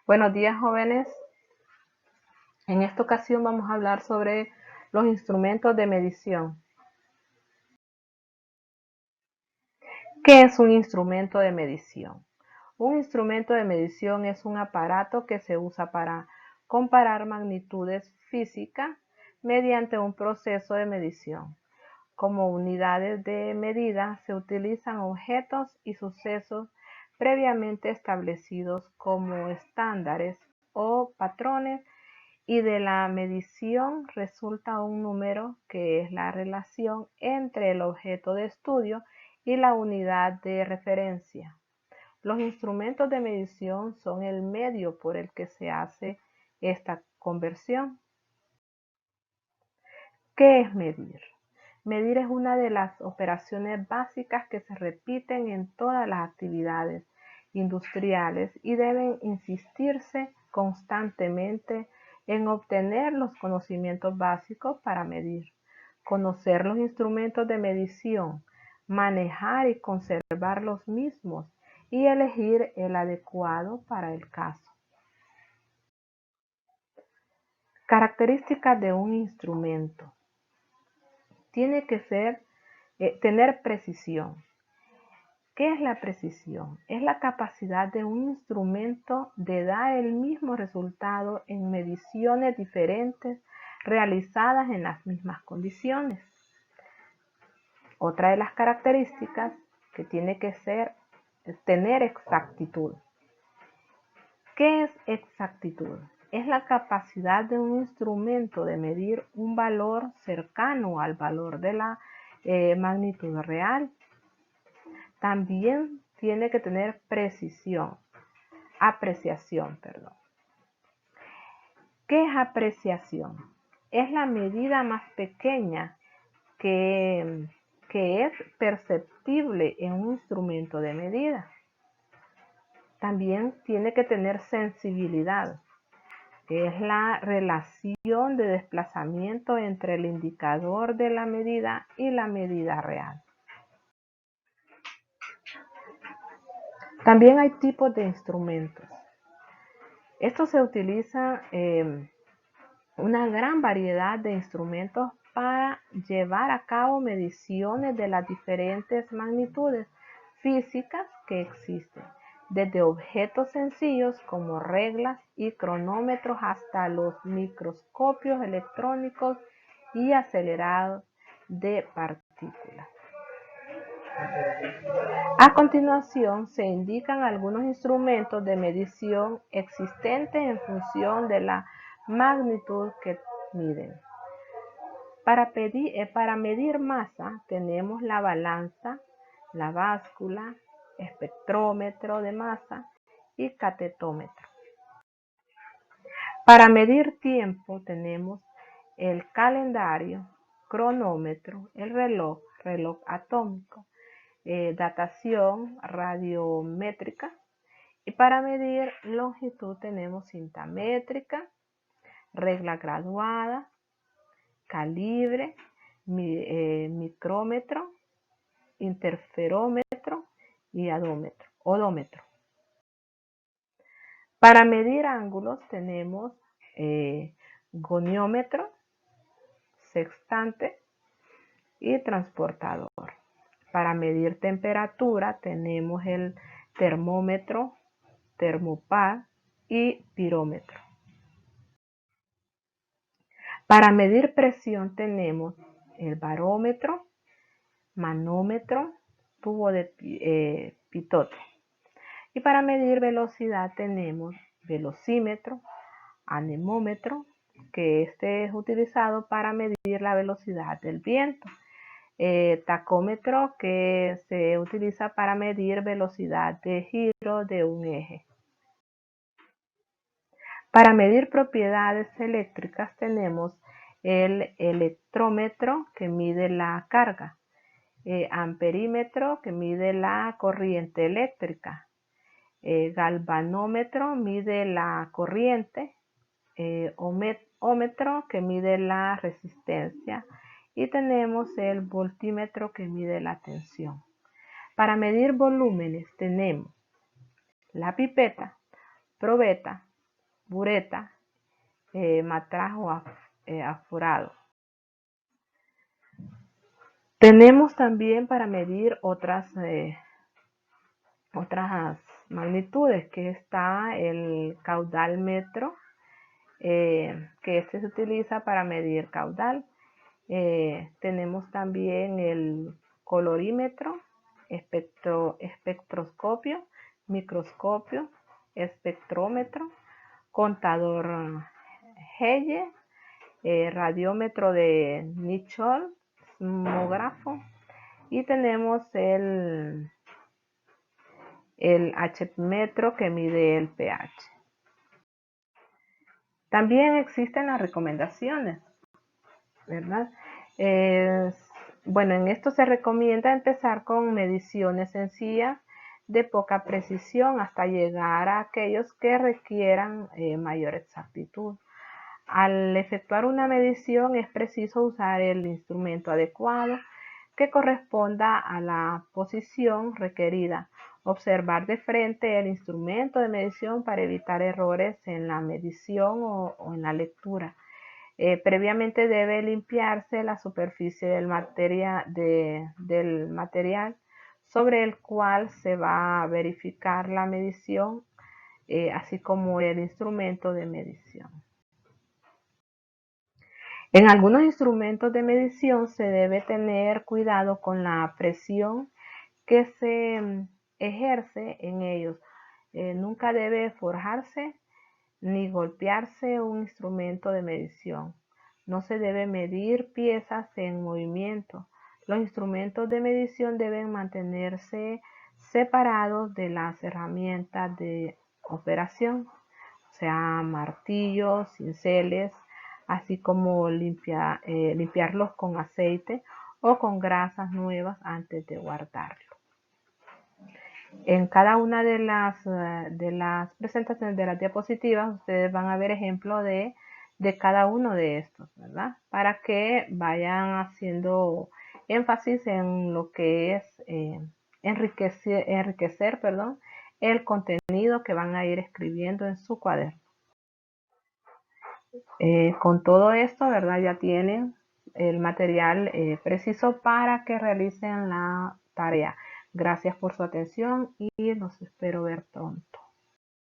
Buenos días, jóvenes. En esta ocasión vamos a hablar sobre los instrumentos de medición. ¿Qué es un instrumento de medición? Un instrumento de medición es un aparato que se usa para comparar magnitudes físicas mediante un proceso de medición. Como unidades de medida se utilizan objetos y sucesos previamente establecidos como estándares o patrones, y de la medición resulta un número que es la relación entre el objeto de estudio y la unidad de referencia. Los instrumentos de medición son el medio por el que se hace esta conversión. ¿Qué es medir? Medir es una de las operaciones básicas que se repiten en todas las actividades industriales y deben insistirse constantemente en obtener los conocimientos básicos para medir, conocer los instrumentos de medición, manejar y conservar los mismos y elegir el adecuado para el caso. Características de un instrumento. Tiene que tener precisión. ¿Qué es la precisión? Es la capacidad de un instrumento de dar el mismo resultado en mediciones diferentes realizadas en las mismas condiciones. Otra de las características que tiene que es tener exactitud. ¿Qué es exactitud? Es la capacidad de un instrumento de medir un valor cercano al valor de la magnitud real. También tiene que tener apreciación. ¿Qué es apreciación? Es la medida más pequeña que es perceptible en un instrumento de medida. También tiene que tener sensibilidad, que es la relación de desplazamiento entre el indicador de la medida y la medida real. También hay tipos de instrumentos. Esto se utiliza una gran variedad de instrumentos para llevar a cabo mediciones de las diferentes magnitudes físicas que existen, desde objetos sencillos como reglas y cronómetros hasta los microscopios electrónicos y acelerados de partículas. A continuación se indican algunos instrumentos de medición existentes en función de la magnitud que miden. Para medir masa tenemos la balanza, la báscula, espectrómetro de masa y catetómetro. Para medir tiempo tenemos el calendario, cronómetro, el reloj atómico, datación radiométrica, y para medir longitud tenemos cinta métrica, regla graduada, calibre, micrómetro, interferómetro y odómetro. Para medir ángulos tenemos goniómetro, sextante y transportador. Para medir temperatura tenemos el termómetro, termopar y pirómetro. Para medir presión tenemos el barómetro, manómetro, tubo de pitote. Y para medir velocidad tenemos velocímetro, anemómetro, que este es utilizado para medir la velocidad del viento. Tacómetro, que se utiliza para medir velocidad de giro de un eje. Para medir propiedades eléctricas tenemos el electrómetro, que mide la carga, amperímetro, que mide la corriente eléctrica, galvanómetro mide la corriente, ohmómetro que mide la resistencia, y tenemos el voltímetro que mide la tensión. Para medir volúmenes tenemos la pipeta, probeta, bureta, matraz o aforado. Tenemos también para medir otras magnitudes, que está el caudalmetro, que este se utiliza para medir caudal. Tenemos también el colorímetro, espectroscopio, microscopio, espectrómetro, contador Helle, radiómetro de Nichols, sismógrafo, y tenemos el H-metro, que mide el pH. También existen las recomendaciones, ¿verdad? Bueno, en esto se recomienda empezar con mediciones sencillas de poca precisión hasta llegar a aquellos que requieran mayor exactitud. Al efectuar una medición es preciso usar el instrumento adecuado que corresponda a la posición requerida. Observar de frente el instrumento de medición para evitar errores en la medición o en la lectura. Previamente debe limpiarse la superficie del material sobre el cual se va a verificar la medición, así como el instrumento de medición. En algunos instrumentos de medición se debe tener cuidado con la presión que se ejerce en ellos. Nunca debe forjarse ni golpearse un instrumento de medición. No se debe medir piezas en movimiento. Los instrumentos de medición deben mantenerse separados de las herramientas de operación, o sea, martillos, cinceles, así como limpiarlos con aceite o con grasas nuevas antes de guardarlo. En cada una de las presentaciones de las diapositivas, ustedes van a ver ejemplos de cada uno de estos, ¿verdad? Para que vayan haciendo énfasis en lo que es enriquecer, el contenido que van a ir escribiendo en su cuaderno. Con todo esto, ¿verdad? Ya tienen el material preciso para que realicen la tarea. Gracias por su atención y los espero ver pronto.